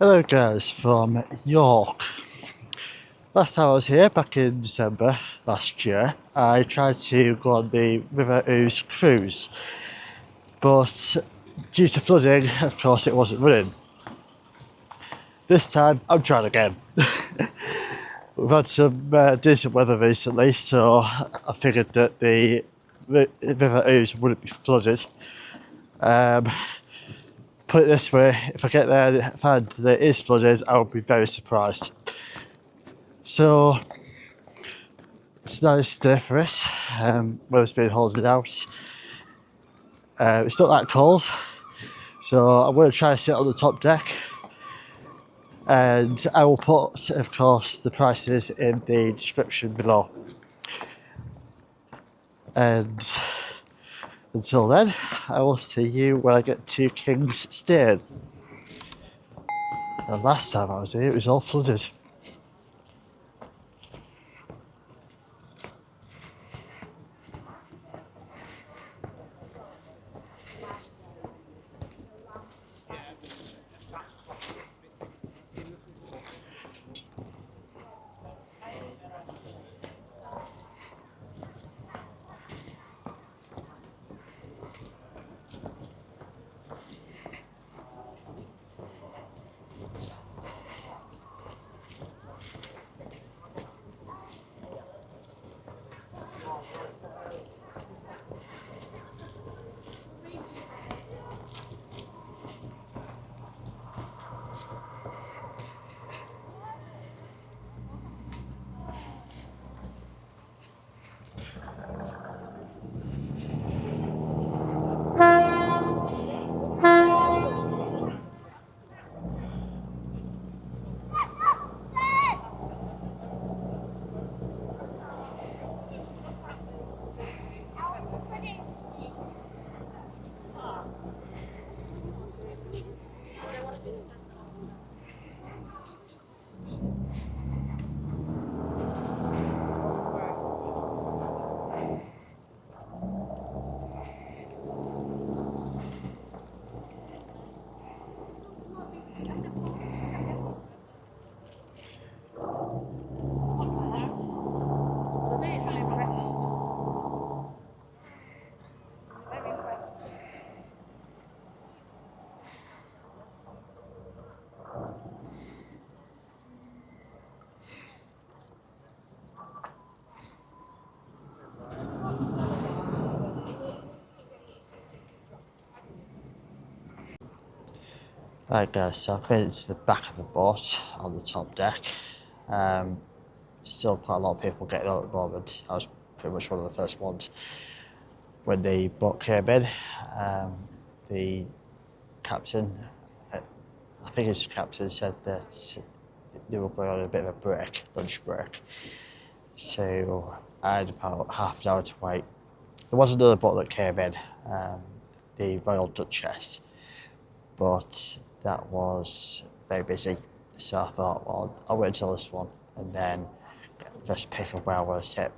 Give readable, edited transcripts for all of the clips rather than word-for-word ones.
Hello guys from York. Last time I was here back in December last year, I tried to go on the River Ouse cruise, but due to flooding, of course, it wasn't running. This time, I'm trying again. We've had some decent weather recently, so I figured that the River Ouse wouldn't be flooded. Put it this way, if I get there and find that it is flooded, I would be very surprised. So it's a nice day for us. Weather's been holding out. It's not that cold, so I'm going to try to sit on the top deck. And I will put, of course, the prices in the description below. And until then, I will see you when I get to King's Stairs. The last time I was here, it was all flooded. Right guys, so I've made it to the back of the boat on the top deck. Still quite a lot of people getting out at the moment. I was pretty much one of the first ones when the boat came in. The captain, I think his captain said that they were going on a bit of a break, lunch break. So I had about half an hour to wait. There was another boat that came in, the Royal Duchess, but that was very busy. So I thought, well, I'll wait until this one and then get the first pick of where I want to sit.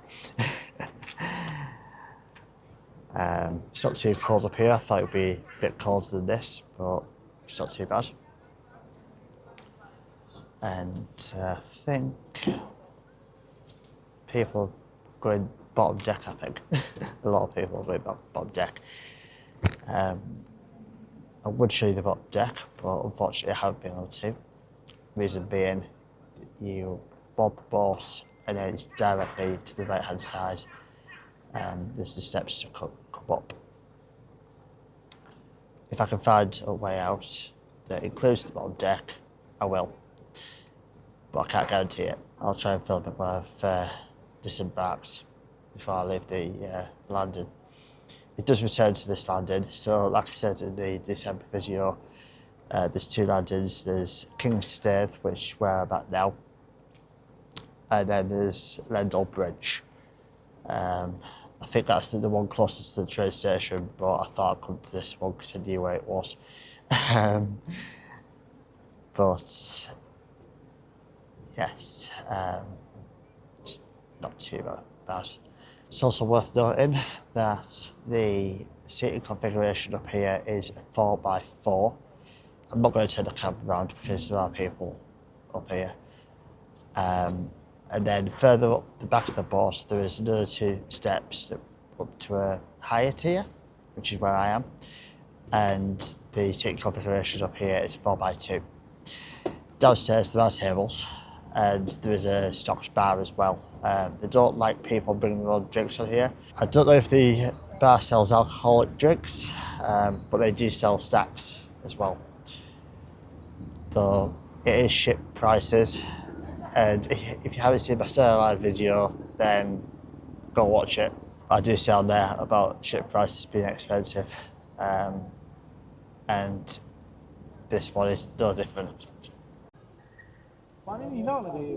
It's not too cold up here. I thought it would be a bit colder than this, but it's not too bad. And I think people are going bottom deck, I think. A lot of people are going bottom deck. I would show you the bottom deck, but unfortunately I haven't been able to. Reason being, you board the boat and then it's directly to the right hand side. There's the steps to come up. If I can find a way out that includes the bottom deck, I will. But I can't guarantee it. I'll try and film it when I've disembarked before I leave the landing. It does return to this landing, so like I said in the December video, there's two landings. There's King's Stairs, which is where I'm at now, and then there's Lendal Bridge. I think that's the one closest to the train station, but I thought I'd come to this one because I knew where it was. But yes, it's not too bad. It's also worth noting that the seating configuration up here is 4x4 I'm not going to turn the camera around because there are people up here. And then further up the back of the bus, there is another 2 steps up to a higher tier, which is where I am. And the seating configuration up here is 4x2. Downstairs there are tables, and there is a stocked bar as well. They don't like people bringing their own drinks on here. I don't know if the bar sells alcoholic drinks, but they do sell snacks as well. Though it is ship prices, and if you haven't seen my Sailor Line video, then go watch it. I do say on there about ship prices being expensive, and this one is no different. पानी नहीं ना लगे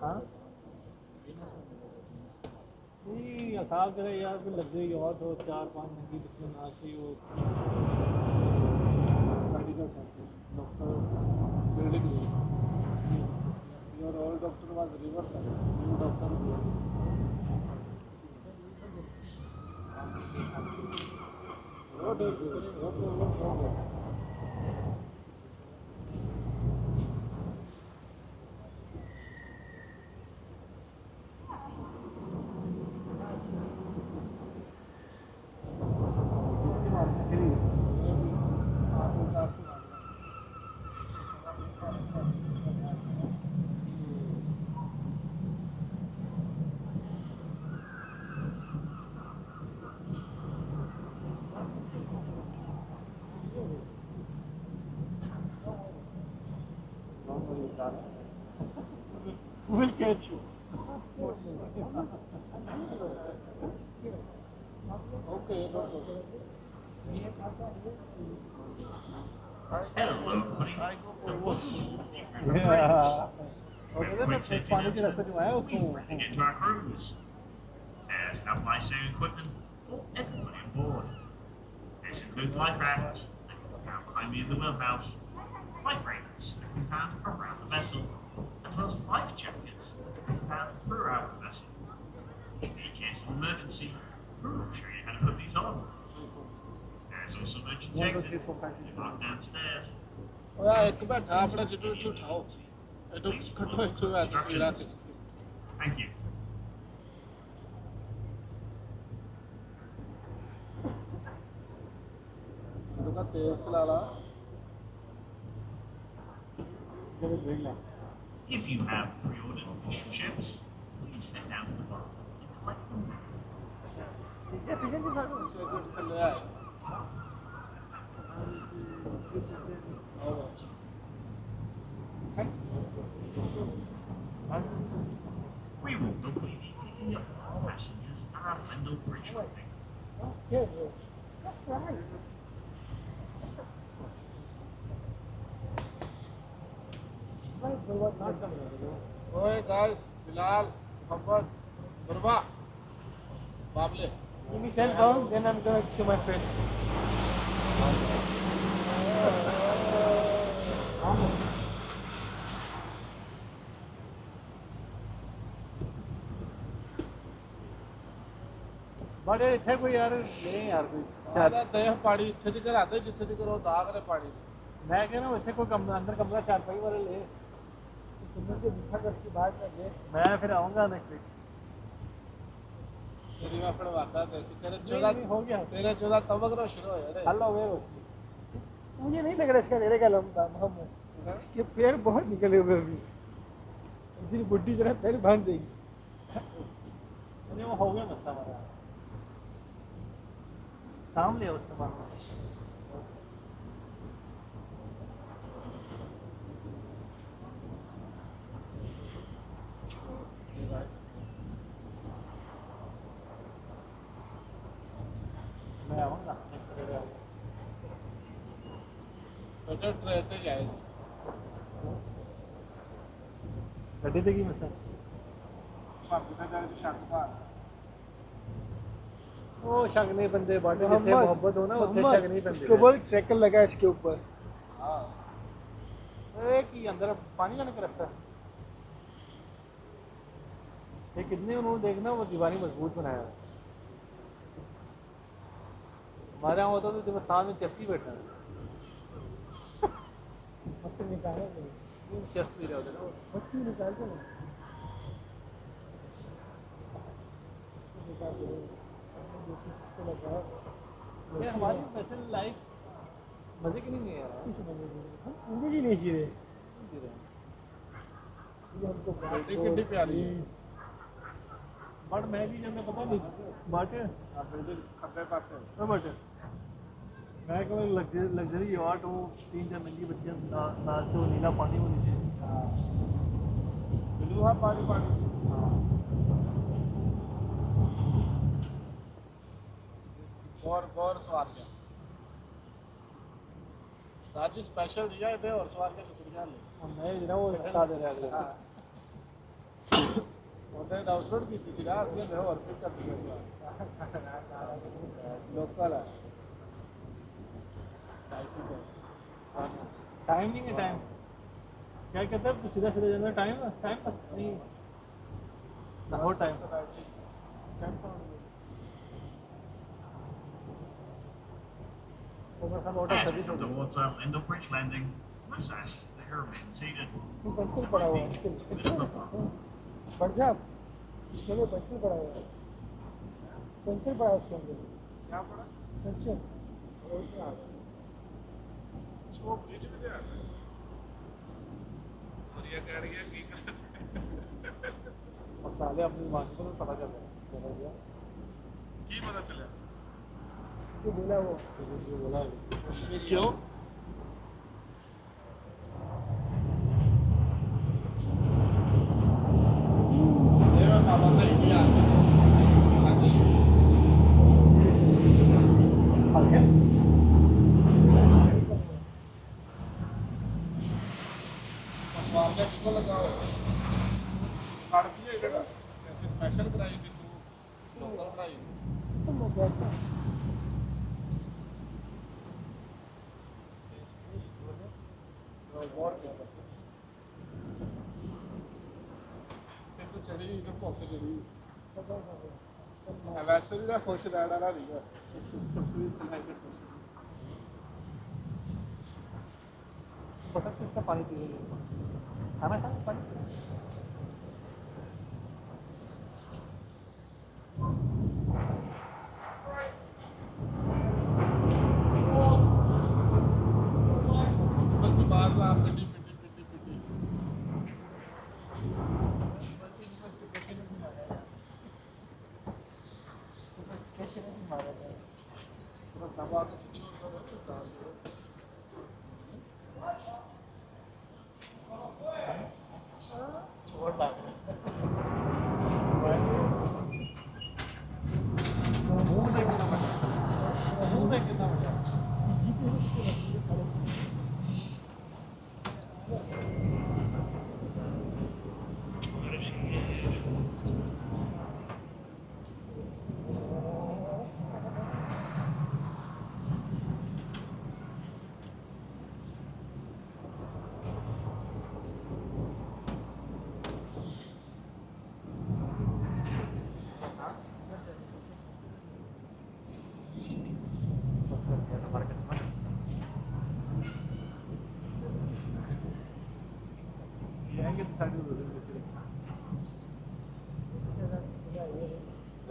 हाँ नहीं असाल करे यार भी लग गई और 2-4-5 महीने बच्चे ना से वो medical centre doctor building your old doctor was river new doctor road We'll catch you. Okay, no problem. Hello, everybody. And welcome to River Yeah. Ouse. Okay, Quick then safety पानी के रास्ते announcement. जो है वो We bring it to our cruise. There's enough life-saving equipment for everybody on board. This includes life rafts that can be found behind me in the wheelhouse, life rafts that can be found around the vessel, as well as life jackets that can be found throughout the vessel. In the case of emergency, we'll show you how to put these on. There's also emergency exits marked downstairs. एक बैठा अपना चिट्ठू उठाओ एटो कटो इच्छो है तस्वीर आते Thank you. का तेज चला ला जब ब्रेक ला If you have pre-ordered fish and chips, please head down to the bar and collect them. ये पिजन की साइड से गुड चल रहा है We will locally be picking up all passengers at our Mendel Bridge landing. ओए guys Bilal Mohammad बुरबा बाबले give me 10 pounds then I'm going to show my face बड़े थे कोई यार ले यार कोई ज्यादा देह पानी इत्थे दी कर आते जिथे दी करो दाग ने पानी मैं कह रहा हूं इत्थे कोई कमरा अंदर कमरा 4 वाले ले सुंदर के दिखा कर उसकी बात कर ले मैं फिर आऊंगा नेक्स्ट वीक तेरी मैं पढ़वाता था कि तेरे 14 हो गया तेरे 14 तबक रो शुरू हो यार हेलो वे रोशनी मुझे नहीं लग रहा इसका मेरे का लंबा मोहम्मद के पैर बहुत निकले हुए अभी तेरी बुड्ढी जरा पैर बांध देगी अरे वो हो गया मतलब हमारा शाम ले उसके बाद मैं आऊंगा बेटा ट्रेन से जाएगा गड्डी देगी मतलब पापा का जाए तो शाकाहार वो शगने बंदे बाटे जितने मोहब्बत हो ना उतने शगने बंदे इसके ऊपर ट्रैकर लगा है इसके ऊपर हां एक ही अंदर पानी जाने का रास्ता ये कितने उन्होंने देखना वो दीवानी मजबूत बनाया है हमारे यहाँ होता तो जब साथ में चेप्सी बैठा है मच्छी निकाले चेप्स भी रहे होते ना मच्छी निकालते ना ये हमारी वैसे लाइफ मजे की नहीं है यार कुछ मजे की मुझे भी नहीं जी रहे हमको कितनी प्यारी है बट मैं भी जब मैं पता नहीं बट आप बिल्कुल खतरे पास है बट मैं कोई लग्जरी यार्ड हूँ 3-4 नंगी बच्चियाँ नाचते हो नीला पानी हो नीचे बिल्कुल हाँ पानी पानी गौर सवार क्या साजी स्पेशल दिया है और सवार क्या शुक्रिया ले मैं जरा वो बता दे रहा है ਉਹਦੇ ਡਾਊਨਲੋਡ ਕੀਤੀ ਸੀ ਨਾ ਅਸੀਂ ਮੈਂ ਹੋਰ ਪਿਕ ਕਰ ਦਿੰਦਾ ਲੋਕਲ ਹੈ टाइम नहीं है टाइम क्या कहते हैं सीधा सीधा जाना टाइम नहीं बहुत time As we come towards our end of bridge landing, let's ask the remain seated. Pencil पड़ा हुआ है बढ़ जा इसके लिए पेंसिल पड़ा हुआ है पेंसिल पड़ा उसके अंदर क्या पड़ा पेंसिल वो ब्रिज में जा रहा है और ये गाड़ियाँ की मसाले अपनी मांग को पता चल रहा है की पता चला जो बोला वो बोला क्यों स्पेशल कराई थी तू लोकल कराई चढ़ी भुख चढ़ी वैसे भी खुश रहना ना नहीं बटर किसका पानी पी रही है खाना खा पानी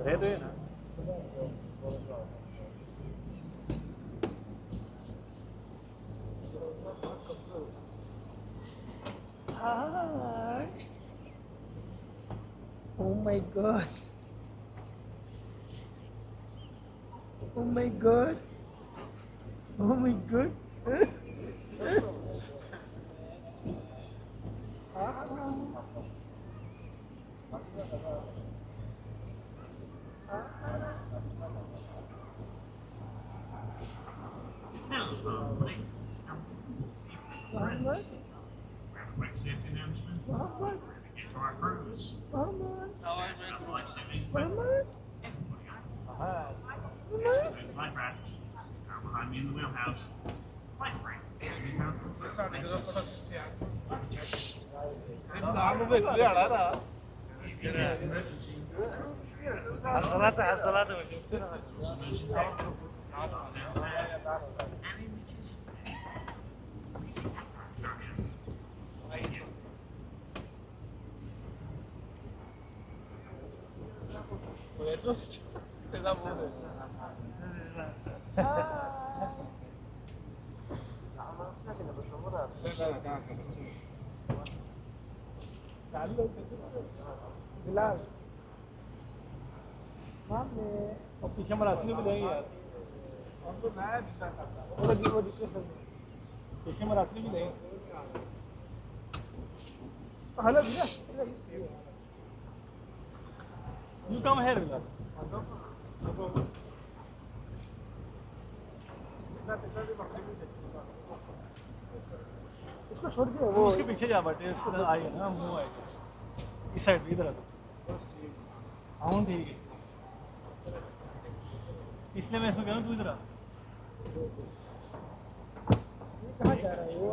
रह दो ना Hi. Oh my god. Oh my god. Oh my god. Quick safety announcement. Get to our cruise. Life rafts. Behind me in the wheelhouse. Life rafts. حصلات and images. Bilal मामले और पीछे मराठी में मिलेंगे यार हमको नया वो डिस्कशन पीछे मराठी में मिलेंगे हेलो भैया यू कम हियर बिलाल इसको छोड़ के वो उसके पीछे जा बैठे इसको आइए ना मुंह आएगा इस साइड इधर आ हाँ ठीक है इसलिए मैं इसमें कह रहा हूँ तू इधर आ कहाँ जा रहा है वो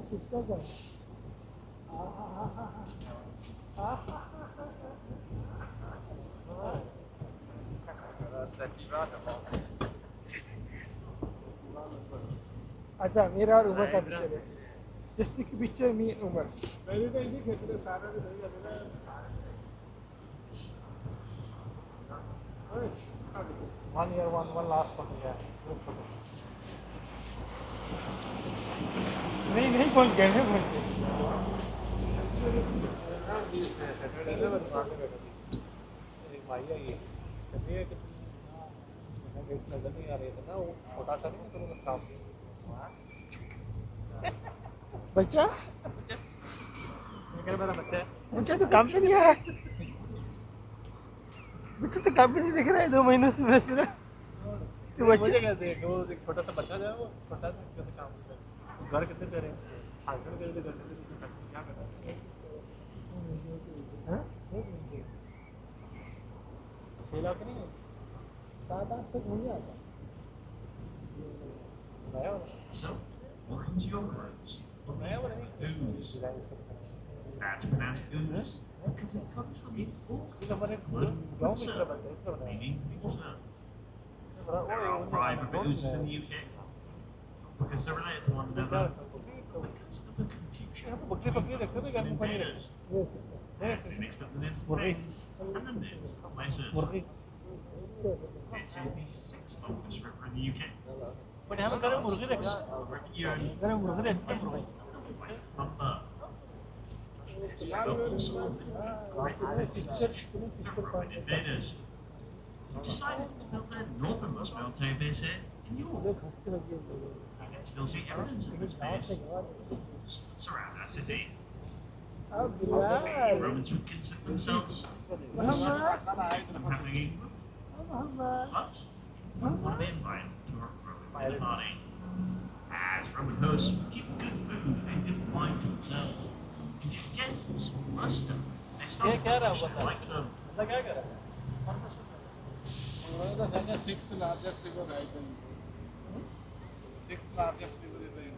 किसका क्या अच्छा मेरा और उमर का पिक्चर है जस्ट की पिक्चर मी उमर पहले तो इन्हीं खेत में सारा भी नहीं जाता 1 year one last one है नहीं बोल गए हैं बोल के भाई है ये कहती है कि नजर नहीं आ रही था ना वो छोटा सा नहीं तो काम बच्चा मेरा बच्चा है बच्चा तो काम पे नहीं आया बच्चा तो काम पे नहीं दिख रहा है 2 महीनों से वैसे ना तो बच्चे कैसे वो एक छोटा सा बच्चा है वो छोटा सा कैसे काम कर घर कितने तेरे आंकड़ के लिए घर क्या कर रहा है हैं 6 लाख नहीं 7-8 तक नहीं आता So, welcome to your rooms. Ooze. That's pronounced ooze because it comes from the old Celtic word "uzza," meaning water. There are 5 River Ouzes in the UK because they're related to one another because of the confusion of invaders. As they mixed up the names of things and the names of places. This is the 6th longest river in the UK. But यहाँ पे गरम मुर्गी रखा गरम मुर्गी रखते हैं invaders who decided to build their northernmost military base here in York. You can still see evidence of this base surround our city. The Romans would consider themselves having England, but wouldn't want to be invited to a Roman party. As Roman hosts would keep good food and good wine to themselves. And if guests were stuck, they started to like them. Sixth largest river, I think. Sixth largest river is in.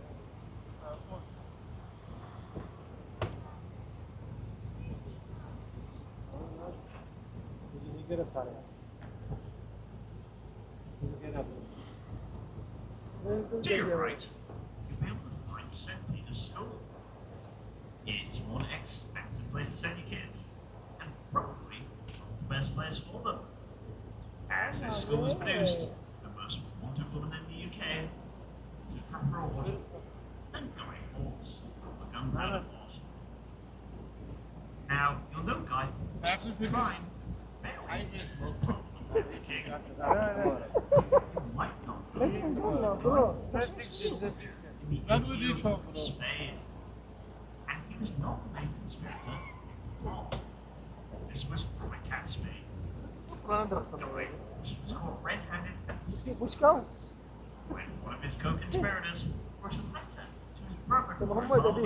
To your right, you'll be able to find St. Peter's School. It's one expensive place to send your kids, and probably the best place for them. As this school has produced the most wanted woman in the UK to come abroad and going horse on the gunpowder wars. Now, you'll know Guy Ryan, very king. You might not know in the EU of Spain, and he was not the main conspirator. This was from a cat's Spain. Going was called red-handed when one of his co-conspirators wrote a letter to his brother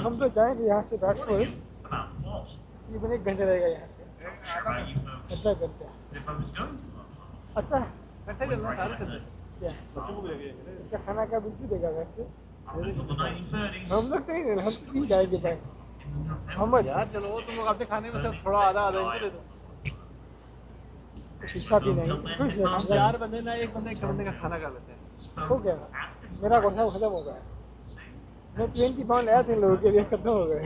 हम तो जाएंगे यहाँ से बैठ warning him about what? तकरीबन 1 घंटे लगेगा यहाँ से Not sure about you folks. अच्छा घंटे If I was going to London, अच्छा I would write a letter क्या बच्चों को भी लगे क्या खाना का बिल्कुल देगा घर से Up until the 1930s, हम लोग तो नहीं, हम तो जाएंगे भाई मोहम्मद यार चलो तुम लोग अपने खाने में से थोड़ा आधा आधा इनको दे दो शीशा भी नहीं कुछ नहीं हम 4 बंदे ना एक बंदे का खाना खा लेते हैं हो गया मेरा कोर्सा खत्म हो गया मैं 20 पाउंड लाया थे लोगों के लिए खत्म हो गए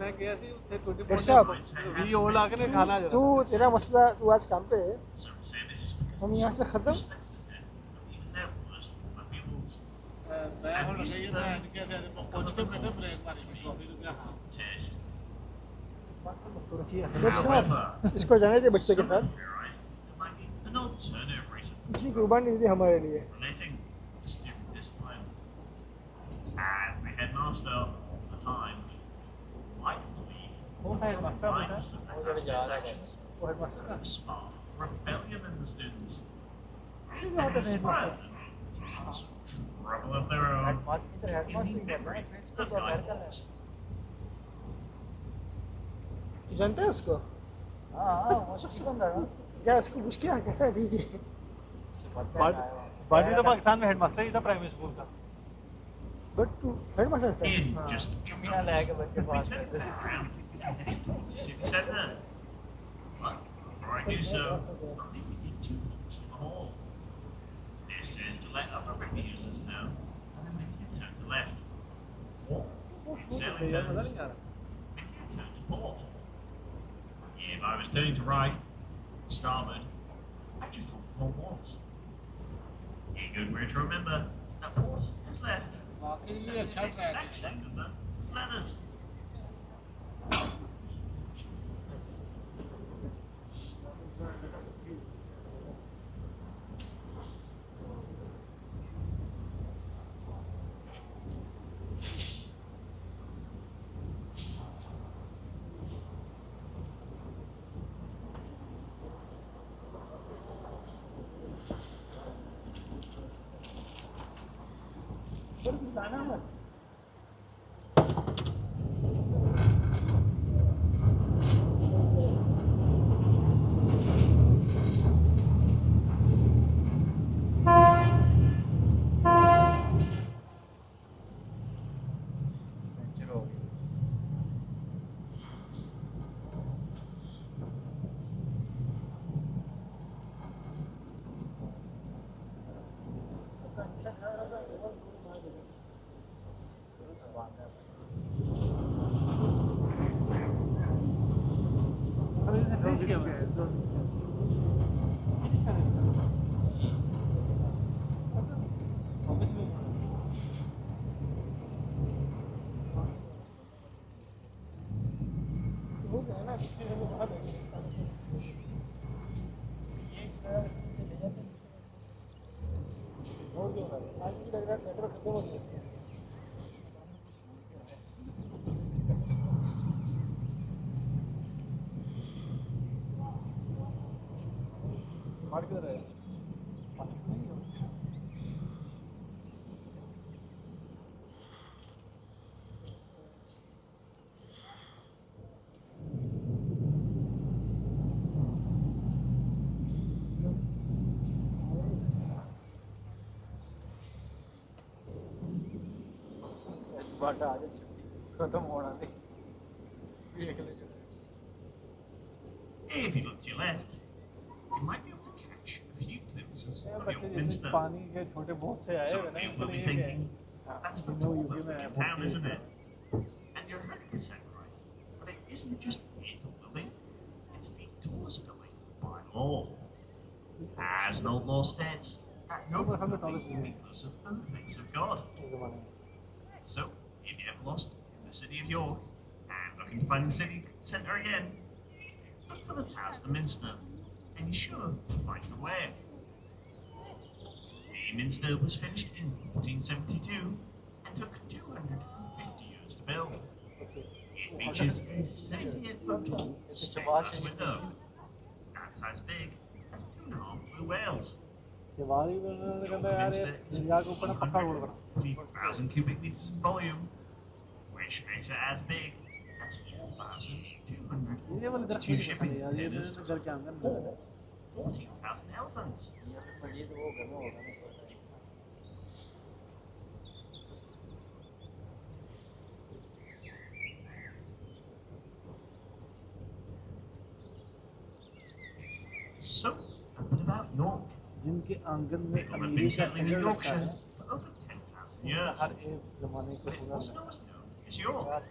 मैं गया थी उत्थे 20 डॉक्टर साहब भी और ला के खाना तू तेरा मसला तू आज काम पे है some say this is because हम यहाँ से खत्म respected them, but even their worst were people's मैं ਹੁਣ ਗਈ ਤਾਂ ਇਨਕੇ ਤੇ ਪੁੱਛ ਕੇ ਬੈਠੇ ਬ੍ਰੇਕ ਮਾਰੀ ਮੈਂ ਕਾਫੀ रुपया हाँ taste. डॉक्टर साहब इसको जाने दे बच्चे के साथ Realized there might be an alternative reason इतनी कुर्बानी दी हमारे लिए relating to student discipline. As the headmaster at the time, I believe कौन था master minds of the past sections वो हेडमास्टर था sparked rebellion in the students. नहीं होता था headmaster Trouble of their own. Headmaster In the he memory है of rivals. जानते हैं उसको हाँ वो ठीक बंदा है क्या उसको पूछ किया कैसा है ठीक है बाकी तो पाकिस्तान में हेडमास्टर ही था प्राइमरी स्कूल का बट तू हेडमास्टर था In just a few यहाँ लाया के minutes, बच्चे we पास turned करते थे around and headed towards the city centre. But before I do so, I'll need to give 2 looks in the hall. This is to let other river users know, and then make you turn to left. Or, in sailing terms, make you turn to port. If I was turning to right, starboard, I just hold port once. A good way to remember that port is left. वाकई It's ये the अच्छा track exact same of the letters. जाना मत हो गया ना इसलिए हम वहाँ बैठे हो गया आज भी लग रहा है पेट्रोल खत्म हो गया मार किधर है बाटा आज खत्म होना थी देख ले If you look to your left, you might be able to catch a few glimpses of the बच्चे old जैसे Minster. पानी के छोटे बहुत से आए Some हुए of ना you इनको will be ये क्या है thinking, that's the No, top you of give me the a town, book, isn't please. it? And you're 100% right. But it isn't just a building, it's the tallest building by law. As an old law states, that no Well, how many building dollars is it? because of the face of God. इस ज़माने में So, if you're ever lost in the city of York and looking to find the city centre again, look for the Towers of the Minster, and you're sure to find your way. The Minster was finished in 1472 and took 250 years to build. It features a 78-foot tall stained glass window, that size big as 2.5 blue whales. Diwali में उन्होंने कहता है यार ये दरिया के ऊपर ना पक्का रोड बना 40,000 cubic meters in volume, which makes it as big as 4,200 ये वाले दरख्त two नहीं shipping दिखाने यार ये containers. मेरे घर के आंगन में 14,000 elephants. So, a bit about York. जिनके आंगन में People have अमीरी been का settling in खंडर रखा Yorkshire है, for over 10,000 years, हर एक जमाने का but it पूरा wasn't always known as York. है।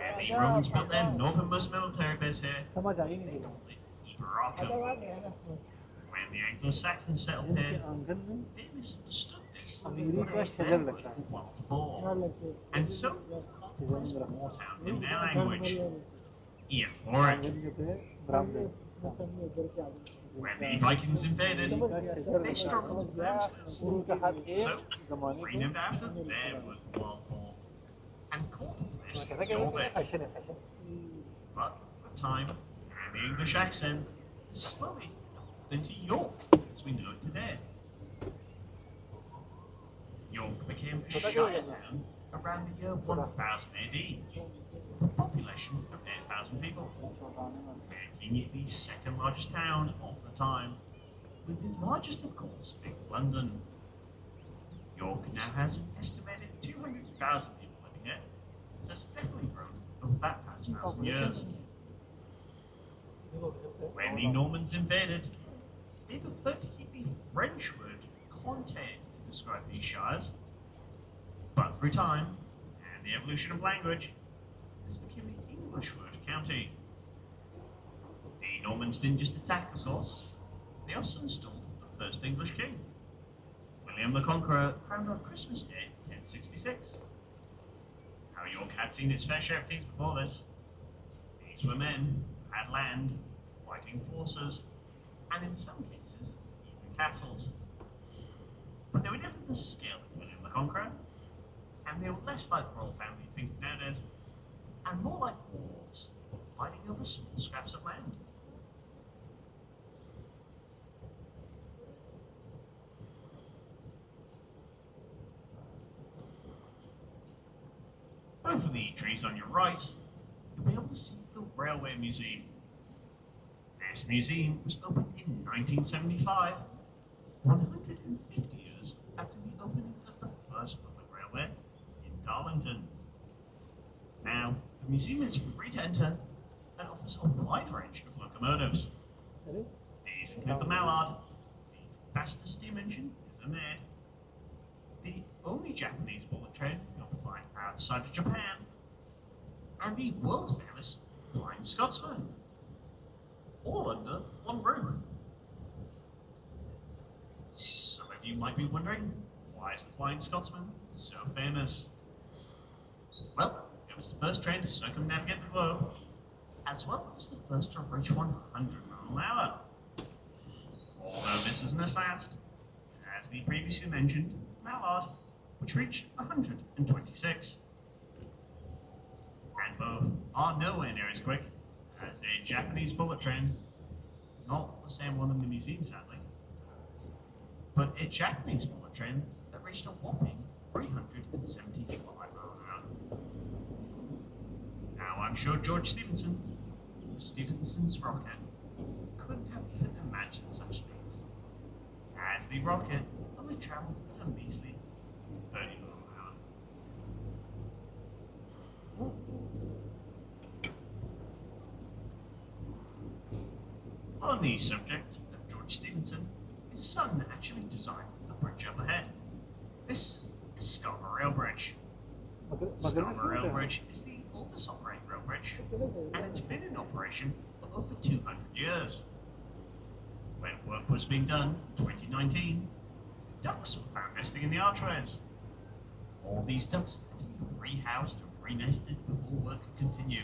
And the Romans built their northernmost military base here. समझ आई नहीं They दिला। called it Iberacum. When the Anglo-Saxons settled जिनके here, आंगन में they misunderstood this. अमीरी का They शजर were रखा है। wild boar. And so, called the place Wartown in their language. Euphoric. आंगन जो थे ब्राह्मण। When the Vikings invaded, they struggled to pronounce this. उनका हर एक So, जमाने renamed after their wild boar and called the place Jorvik. Fashion है fashion. But the time and the English accent slowly evolved into York as we know it today. York became a shire town around the year 1000 AD, with a population of 8,000 people, making it the second largest town of the time, with the largest, of course, being London. York now has an estimated 200,000 people living here, so it's definitely grown over that past 1,000 years. When the Normans invaded, they preferred to keep the French word comté to describe these shires, but through time and the evolution of language, this became the English word county. The Normans didn't just attack, of course, they also installed the first English king, William the Conqueror, crowned on Christmas Day, 1066. Now York had seen its fair share of kings before this. These were men who had land, fighting forces, and in some cases, even castles. But they were never the scale of William the Conqueror, and they were less like the royal family you think of nowadays, and more like warlords, fighting over small scraps of land. Over the trees on your right, you'll be able to see the Railway Museum. This museum was opened in 1975, 150 years after the opening of the first public railway in Darlington. Now, the museum is free to enter and offers a wide range of locomotives. These include the Mallard, the fastest steam engine ever made, the only Japanese bullet train you'll find outside of Japan, and the world famous Flying Scotsman, all under one roof. Some of you might be wondering, why is the Flying Scotsman so famous? Well, it was the first train to circumnavigate the globe, as well as the first to reach 100 miles an hour. Although this isn't as fast, as the previously mentioned Mallard, which reached 126. And both are nowhere near as quick as a Japanese bullet train, not the same one in the museum sadly, but a Japanese bullet train that reached a whopping 375 miles an hour. Now I'm sure George Stephenson, of Stephenson's rocket, couldn't have even imagined such speeds, as the rocket only travelled at a measly 30 miles an hour. On the subject of George Stephenson, his son actually designed the bridge overhead. This is Scarborough Rail Bridge. Scarborough Rail Bridge is the oldest operating rail bridge, and it's been in operation for over 200 years. When work was being done in 2019, ducks were found nesting in the archways. All these ducks had to be rehoused and re-nested before work could continue.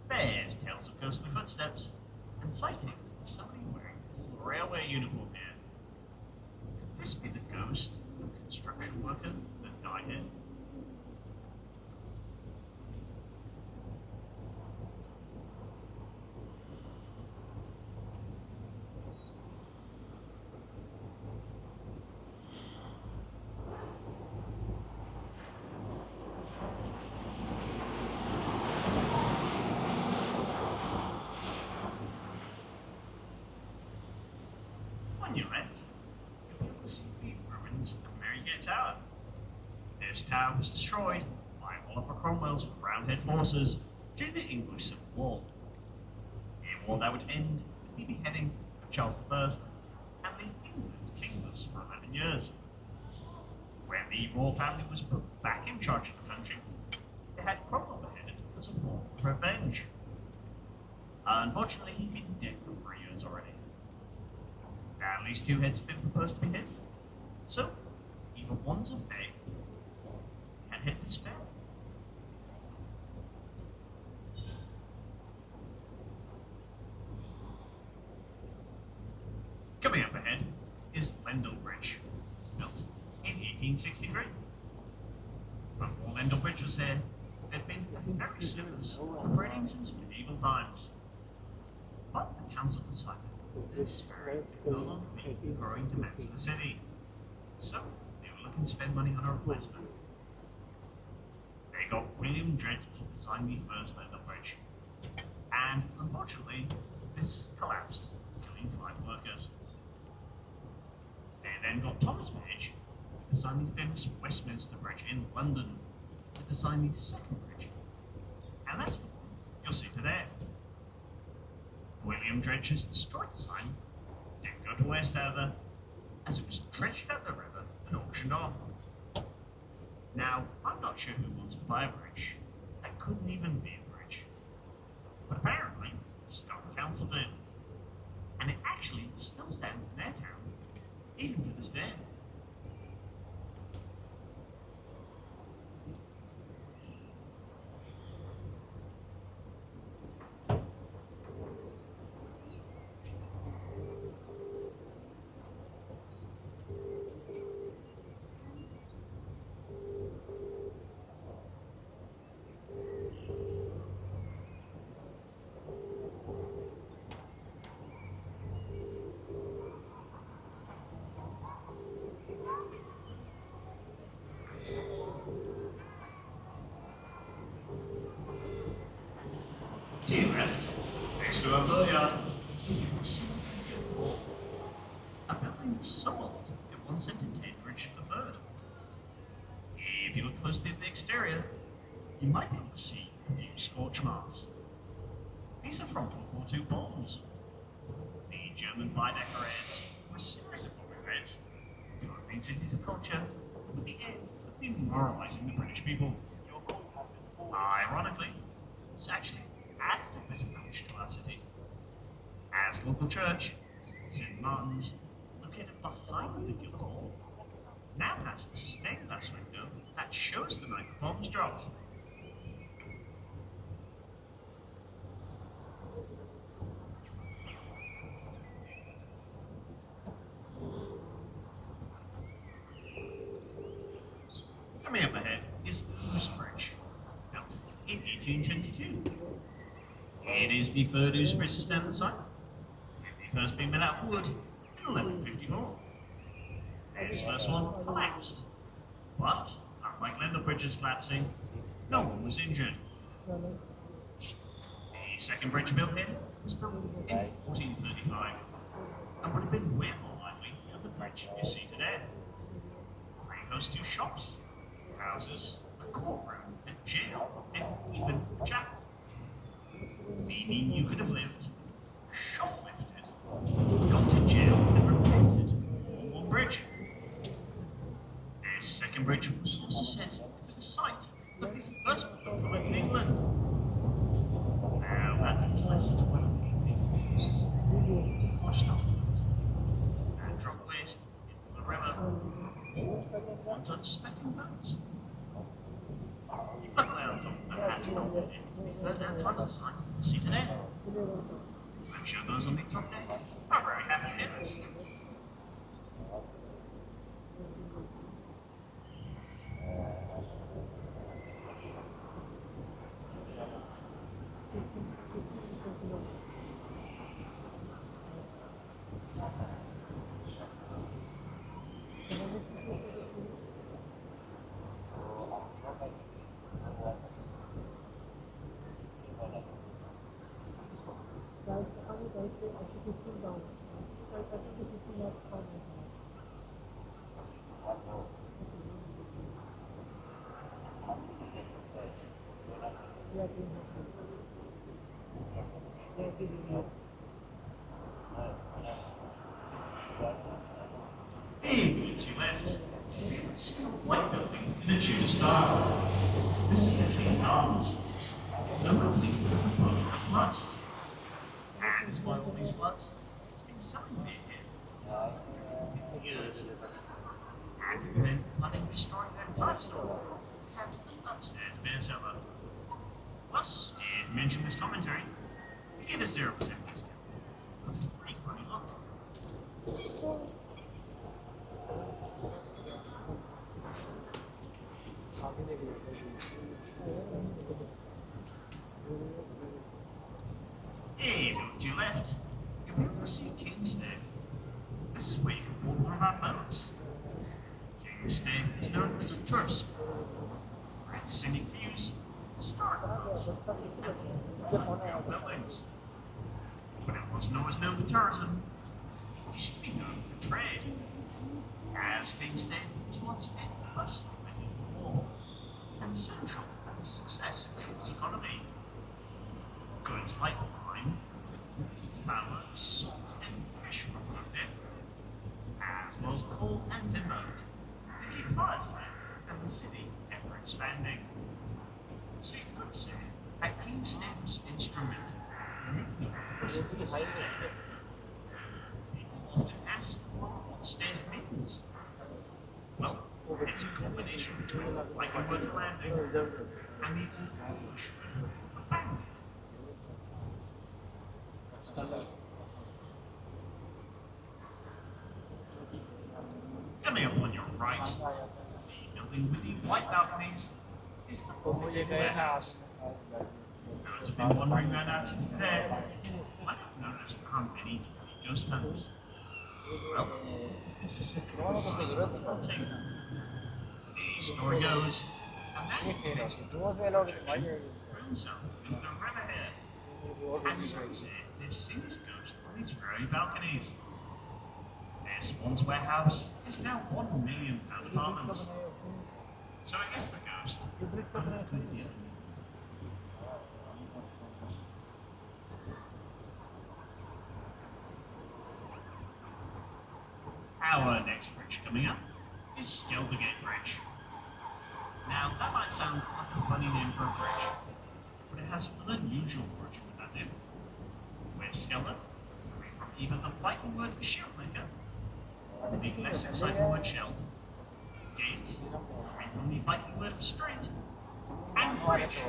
There's tales of ghostly footsteps and sightings of somebody wearing a railway uniform here. Could this be the ghost of a construction worker that died here? town was destroyed by Oliver Cromwell's Roundhead forces during the English Civil War. A war that would end with the beheading of Charles I and leave England kingless for 11 years. When the royal family was put back in charge of the country, they had Cromwell beheaded as a form of revenge. Unfortunately, he'd been dead for 3 years already. At least 2 heads have been proposed to be his, so either one's a fake and head to spare. Coming up ahead is Lendal Bridge, built in 1863. Before Lendal Bridge was there, there'd been a ferry service operating since medieval times. But the council decided that this ferry could no longer meet the growing demands of the city, so they were looking to spend money on a replacement. They got William Dredge to design the first Lendal Bridge, and unfortunately, this collapsed, killing 5 workers. They then got Thomas Page to design the famous Westminster Bridge in London to design the second bridge, and that's the one you'll see today. William Dredge's destroyed design didn't go to waste, however, as it was dredged out the river and auctioned off. Now, I'm not sure who wants to buy a bridge that couldn't even be a bridge, but apparently Scotland Council did, and it actually still stands in their town, even to this day. To your left, next to a billiard, you will see a building so old it once entertained Richard III. If you look closely at the exterior, you might be able to see a few scorch marks. These are from World War II bombs. The German Baedecker raids were a series of bombing raids to our main cities of culture with the aim of demoralizing the British people. Ironically, it's actually added a bit of culture to our city, as local church, St. Martin's, located behind the Guildhall, now has a stained glass window that shows the night the bombs dropped. Coming up ahead is Ouse Bridge, built in 1822. It is the third Ouse Bridge to stand on the site, the first being made out of wood in 1154. This first one collapsed, but unlike Lendal Bridge's collapsing, no one was injured. The second bridge built here was built in 1435 and would have been way more likely than the bridge you see today. It hosts 2 shops, houses, a courtroom, a jail, and even a chapel. Meaning you could have lived, shoplifted, gone to jail, and repented all on one bridge. This second bridge was also set at the site of the first book in England. Now that means less than 12 people washed up and dropped waste into the river, or onto unsuspecting boats. Luckily, on top of that, that's not it. Third and final sign you see today. I'm sure those on the top deck are very happy to hear this. Hey, to your left. It's a white building in a Tudor style. This is the King's Arms. Number of leaders of the floods. And despite all these floods, it's been selling near here. 50 years. And then flooding destroyed their entire store. And upstairs beer cellar. Plus, it mentioned this commentary. You get a 0% discount. Pretty funny look. Hey, look to your left. You'll be able to see Kingston. This is where you can board one of our boats. Kingston is known as a tourist spot. For its scenic views, historic homes, and wonderful buildings. But it wasn't always known for tourism. It used to be known for trade. As Kingston was once a bustling war and central for the success of Cool's economy. Goods like wine, flour, salt, and fish were loaded, as well as coal and timber, to keep fires lit and the city ever expanding. So you could say that Kingston's instrumental in the city's day. People often ask what state means. Well, it's a combination between like a word landing and the English word for bank. Coming up on your right, the building with the white balconies is the River Ouse. Those have been wandering around our city today might have noticed how many ghost hunts. Well, this is a haunting. The story goes, a man faced runs up in the river here, and some say they've seen this ghost on these very balconies. This once warehouse is now £1 million apartments. So I guess the ghost could be Our next bridge coming up is Skeldergate Bridge. Now, that might sound like a funny name for a bridge, but it has an unusual origin with that name. With Skelder, coming from either the Viking word for shield maker, or the less exciting word shell, gate, coming from the Viking word for straight, and bridge,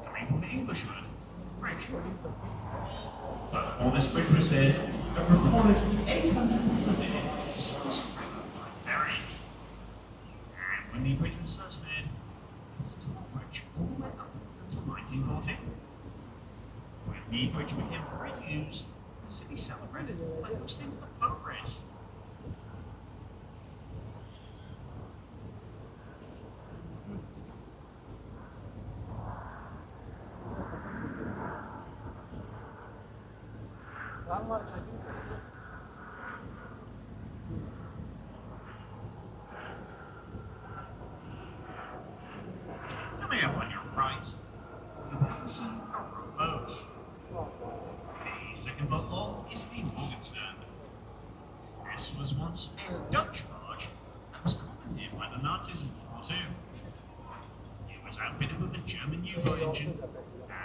coming from the English word bridge. Before this bridge was here, a reported 850 was ferry. And when the bridge was first made, it was a tall bridge all the way up until 1940. When the bridge became free to use, the city celebrated by hosting a boat race. Coming up on your right, you'll be able to see a rowboat. The second boat law is the Morgenstern. This was once a Dutch barge that was commandeered by the Nazis in World War II. It was outfitted with a German U-boat engine,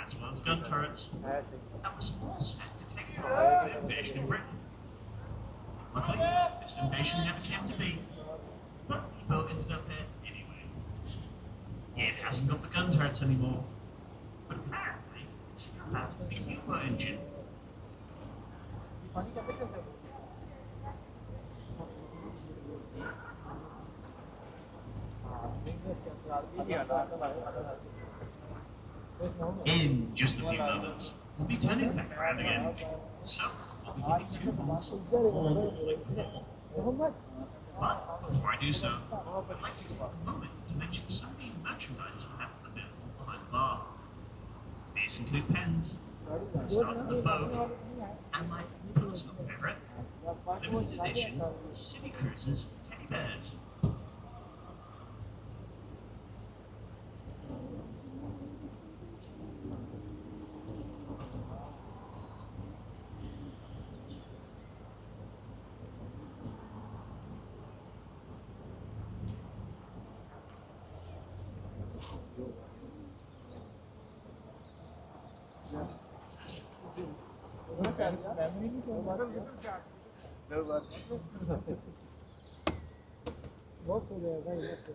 as well as gun turrets, that was all set to take part in the invasion in Britain. Luckily, this invasion never came to be, but the boat ended up here anyway. It hasn't got the gun turrets anymore, but apparently it still has a U-boat engine. In just a few moments, we'll be turning back around again. So, I'll be giving 2 balls more. But before I do so, I'd like to take a moment to mention some of the merchandise we have at the booth behind the bar. These include pens, the start of the boat, and my personal favourite, limited edition City Cruisers teddy bears. बहुत हो जाएगा इधर से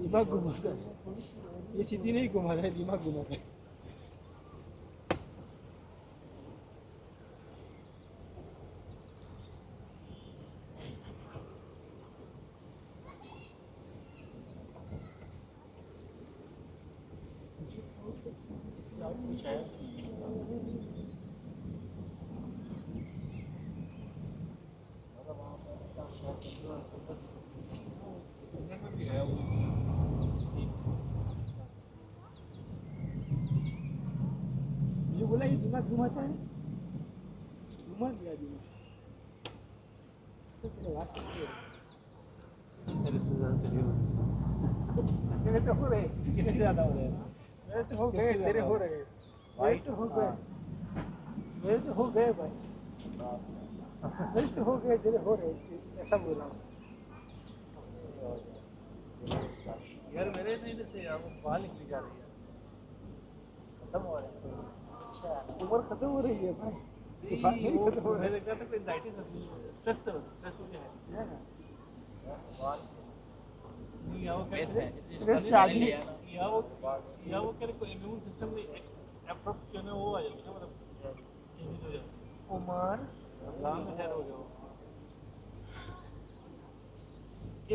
दिमाग घुमाता है ये सीधी नहीं घुमाता है दिमाग घुमाता है मुझे बोला ये दिमाग घुमाता है घुमा दिया दिमाग मेरे तो हो रहे किसके ज्यादा हो रहे मेरे तो हो गए तेरे हो रहे मेरे तो हो गए मेरे तो हो गए भाई मेरे तो हो गए तेरे हो रहे इसलिए ऐसा बोला यार मेरे नहीं देते यार वो बाल निकली जा रही है खत्म हो रहे हैं उम्र खत्म हो रही है भाई नहीं वो मैंने देखा था कोई एंजाइटी स्ट्रेस से स्ट्रेस हो गया है नहीं या वो स्ट्रेस से आदमी या वो क्या कोई इम्यून सिस्टम में एप्रोच करने वो आ जाएगा मतलब चेंजेस हो जाएगा उम्र नाम में खैर हो जाओ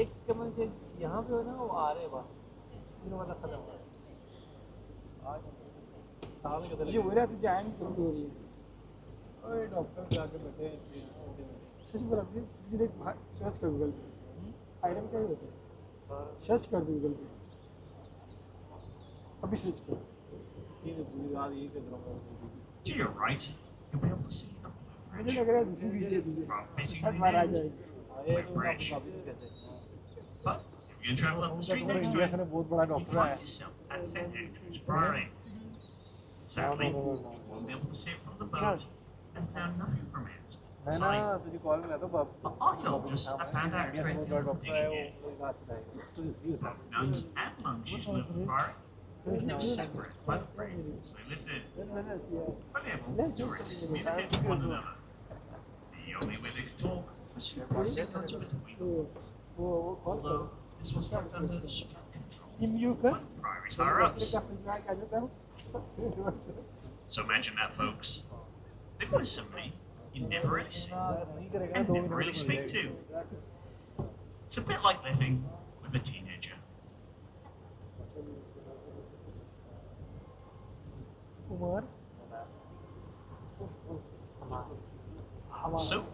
एक कमल से यहाँ पे हो ना वो आ रहे बात फिर मतलब खत्म हो रहा साल के मुझे हो रहा है तुझे आयन कम हो रही है ओए डॉक्टर जाके बैठे हैं सच बोला तुझे सर्च कर गूगल पे आयरन क्या होता है सर्च कर गूगल पे अभी सर्च कर ये पूरी रात यही कर रहा हूँ To your right, you'll be able to see the मुझे bridge लग रहा है दूसरी भी है तुझे सब बार आ जाएगी ये तो bridge. वापस कैसे But if you're going to travel up the street next to it, India से बहुत बड़ा you'll डॉक्टर है find yourself at St. Andrew's Priory. Sadly, you won't be able to see it from the boat, as there are no remains मैं on ना site. तुझे call में कहता हूँ But archaeologists have found out a great deal of digging here. Both nuns and monks used to live in the priory, and they were separated by the frames they lived in, unable to really communicate with one another. The only way they could talk was through constant touch between them. वो कौन Although this was not under the strict control इम्यू का of the priory's higher ups. आ जाता हूँ So imagine that, folks. There is somebody you never really see and never really speak to. It's a bit like living with a teenager. उम्र So,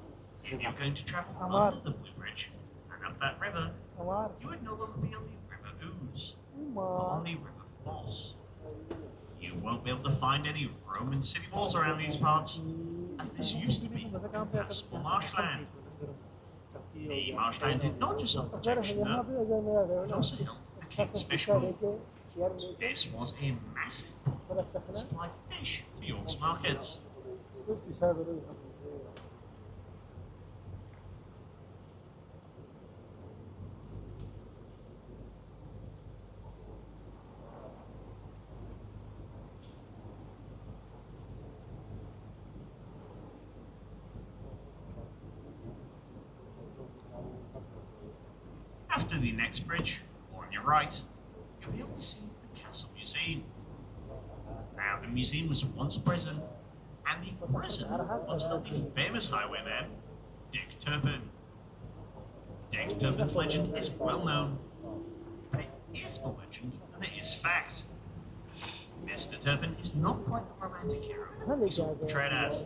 if you're going to travel under the Blue Bridge and up that river, हमार you would no longer be on the River Ouse, but उम्र on the River Ouse. You won't be able to find any Roman city walls around these parts, as this used to be impassable marshland. The marshland did not just offer अगर protection यहाँ though, पे अगर मेरा it also held the king's fish pool. Share में This was a massive pool बड़ा that चखना supplied fish to York's markets. कुछ इशारा करो After the next bridge, or on your right, you'll be able to see the Castle Museum. Now, the museum was once a prison, and the prison once held the famous highwayman, Dick Turpin. Dick Turpin's legend is well known, but it is more legend than it is fact. Mr. Turpin is not quite the romantic hero he's often portrayed as.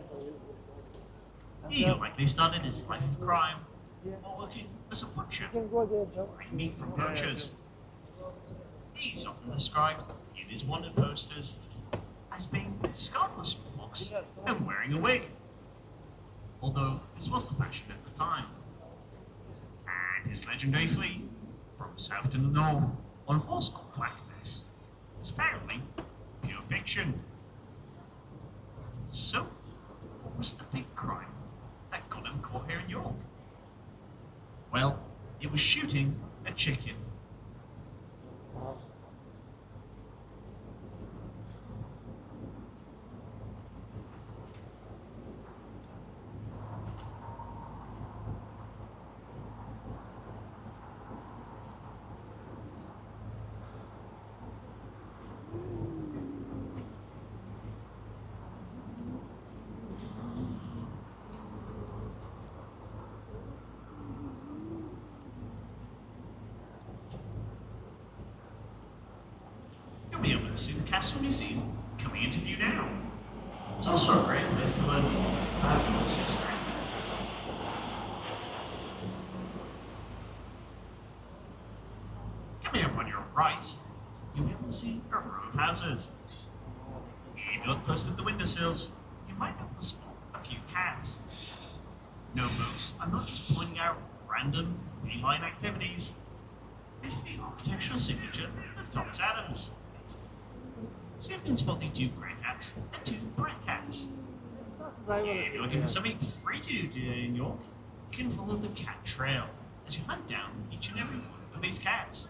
He likely started his life of crime while working as a butcher, buying meat from poachers. He's often described in his wanted posters as being the Scotland's dreadlocks and wearing a wig. Although this was the fashion at the time. And his legendary fleet from south to the north on a horse called Blackness is apparently pure fiction. So, what was the big crime that got him caught here in York? Well, it was shooting a chicken. You'll be able to see the Castle Museum coming into view now. It's also a great place to learn about York's history. Coming up on your right, you'll be able to see a row of houses. If you look close at the windowsills, you might be able to spot a few cats. No, folks, I'm not just pointing out random feline activities. It's the architectural signature of Thomas Adams. See if you can spot the 2 grey cats and 2 black cats. If you're looking for something free to do in York, you can follow the cat trail as you hunt down each and every one of these cats.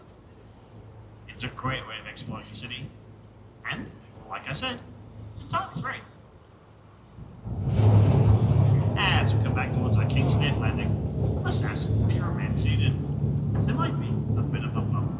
It's a great way of exploring the city, and, like I said, it's entirely free. As we come back towards our King's State landing, the assassins remain seated, as there might be a bit of a bump.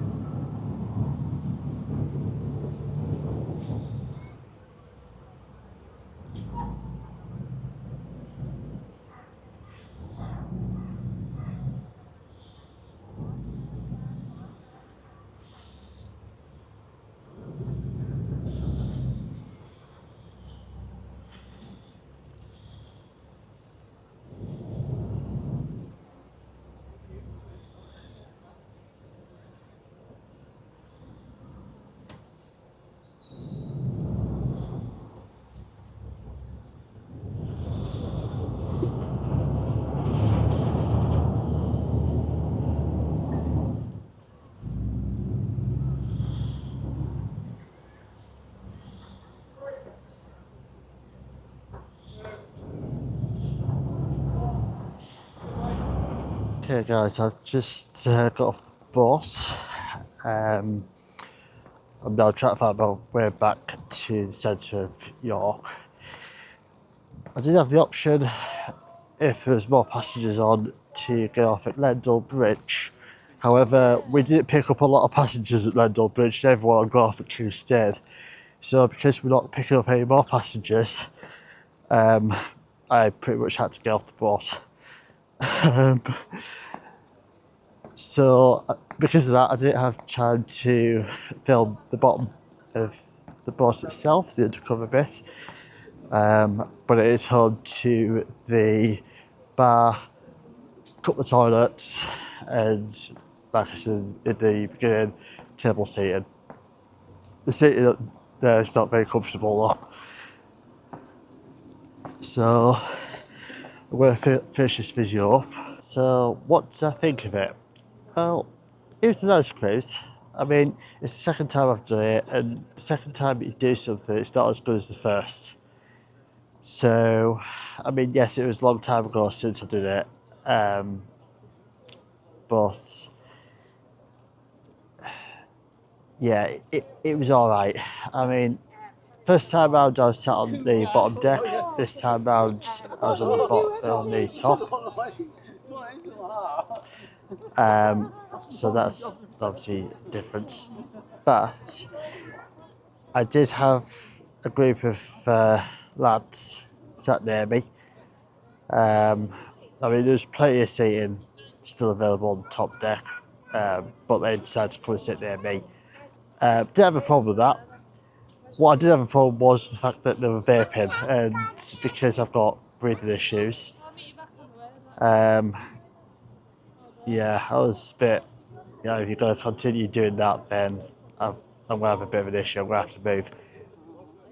Okay guys, I've just got off the bus. I'm now trying to find my way back to the centre of York. I did have the option, if there was more passengers on, to get off at Lendal Bridge. However, we didn't pick up a lot of passengers at Lendal Bridge, and everyone got off at Tuesday. So because we're not picking up any more passengers, I pretty much had to get off the boat. So because of that, I didn't have time to film the bottom of the boat itself, the undercover bit, but it is home to the bar, couple of toilets, and like I said in the beginning, table seating. The seating up there is not very comfortable though. So I'm going to finish this video up. So what did I think of it? Well, it was a nice cruise. I mean, it's the second time I've done it, and the second time you do something, it's not as good as the first. So, I mean, yes, it was a long time ago since I did it, but yeah, it was alright. I mean, first time round I was sat on the bottom deck, this time round I was on the top. So that's obviously different. But I did have a group of lads sat near me. I mean, there's plenty of seating still available on the top deck, but they decided to come and sit near me. Didn't have a problem with that. What I did have a problem was the fact that they were vaping, and because I've got breathing issues, yeah, I was a bit, you know, if you're going to continue doing that, then I'm going to have a bit of an issue. I'm going to have to move.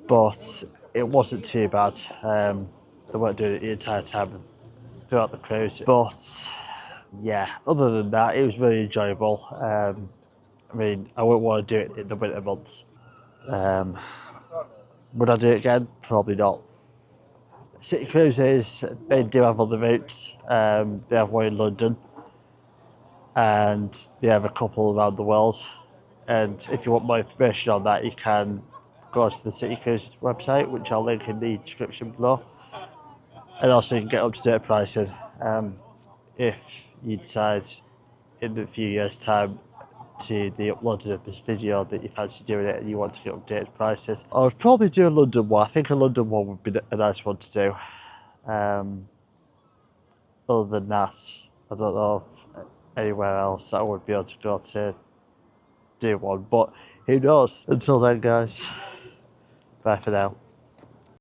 But it wasn't too bad. They weren't doing it the entire time throughout the cruise. But yeah, other than that, it was really enjoyable. I mean, I wouldn't want to do it in the winter months. Would I do it again? Probably not. City cruises, they do have other routes. They have one in London and they have a couple around the world. And if you want more information on that, you can go to the City Cruises website, which I'll link in the description below. And also you can get up-to-date pricing if you decide in a few years' time to the upload of this video that you fancy doing it and you want to get updated prices. I would probably do a London one. I think a London one would be a nice one to do. Other than that, I don't know if anywhere else that I would be able to go to do one, but who knows? Until then, guys, bye for now.